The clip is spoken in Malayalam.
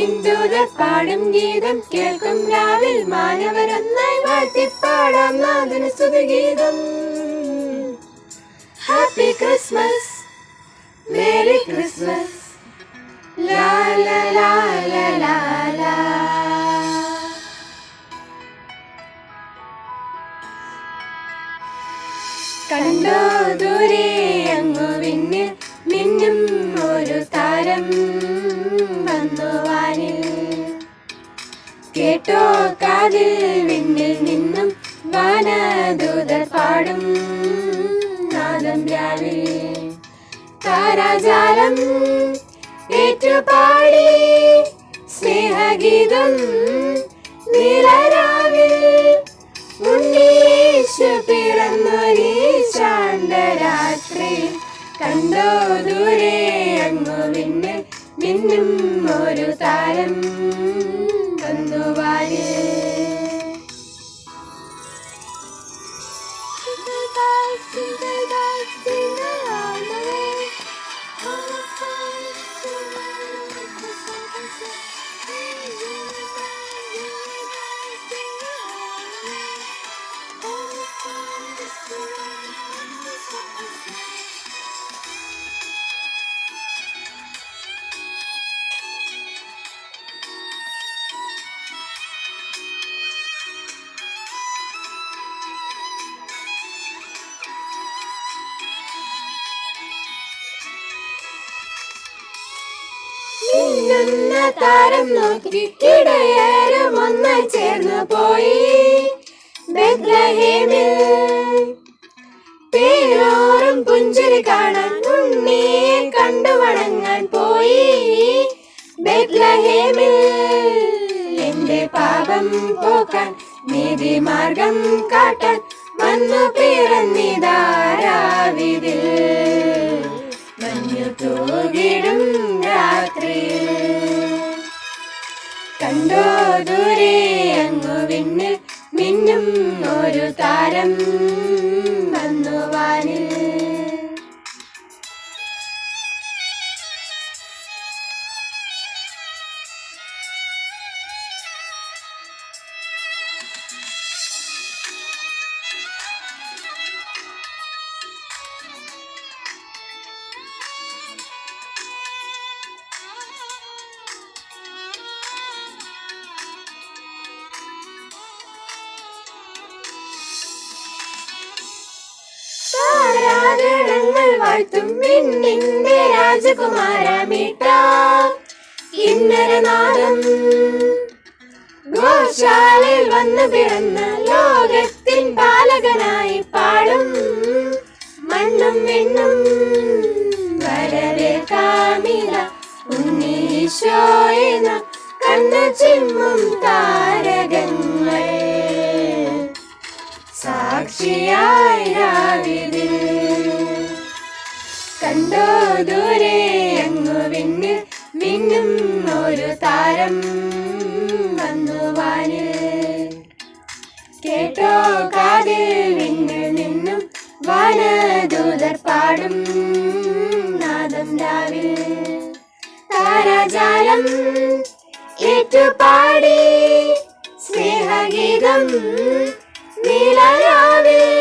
വിണ്ണിൻതൂതർ പാടും ഗീതം കേൾക്കും രാവിൽ മാനവരൊന്നായി വാഴ്ത്തിപ്പാടാം നാഥന് സ്തുതിഗീതം. ഹാപ്പി ക്രിസ്മസ്, മേരി ക്രിസ്മസ്, ലാ ലാ ലാ ലാ ലാ ലാ. കണ്ടോ ദൂരെ അങ്ങു വിണ്ണിൽ മിന്നും ഒരു താരം വന്നു വാനിൽ. കേട്ടോ കാതിൽ വിണ്ണിൽ നിന്നും വാനദൂതർ പാടും നാദം രാവിൽ. താരാജാലം ഏറ്റുപാടി സ്നേഹഗീതം നീലരാവിൽ. ഉണ്ണീശു പിറന്നൊരീ ശാന്തരാത്രി. കണ്ടോ ദൂരെ അങ്ങു വിണ്ണിൽ മിന്നും ഒരു താരം വന്നു വാനിൽ. മിന്നുന്ന താരം നോക്കി ഇടയരും ഒന്നായി ചേർന്നു പോയി ബെത്ലഹേമിൽ. പേരോറും പുഞ്ചിരി കാണാൻ ഉണ്ണിയെ കണ്ടു വണങ്ങാൻ പോയി ബെത്ലഹേമിൽ. എന്റെ പാപം പോക്കാൻ നീതിമാർഗം കാട്ടാൻ വന്നു പിറന്നിതാരാവിതിൽ. മഞ്ഞു തൂകിടും രാത്രി. കണ്ടോ ദൂരെ അങ്ങു വിണ്ണിൽ മിന്നും ഒരു താരം വന്നു വാനിൽ. താരാഗണങ്ങൾ വാഴ്ത്തും വിണ്ണിന്റെ രാജകുമാരമീട്ടാം കിന്നരനാദം. ഗോശാലയിൽ വന്നു പിറന്ന ലോകത്തിൻ ബാലകനായി പാടും മണ്ണും വിണ്ണും. വരവേൽക്കാമിത ഉണ്ണീശോയെ നാം കണ്ണു ചിമ്മും താരകങ്ങൾ. സാക്ഷിയായി രാവിതിൽ. കണ്ടോ ദൂരെ അങ്ങു വിണ്ണിൽ മിന്നും ഒരു താരം വന്നു വാനിൽ. കേട്ടോ കാതിൽ വിണ്ണിൽ നിന്നും വാനദൂതർ പാടും നാദം രാവിൽ. താരാജാലം ഏറ്റുപാടി സ്നേഹഗീതം നീലരാവിൽ.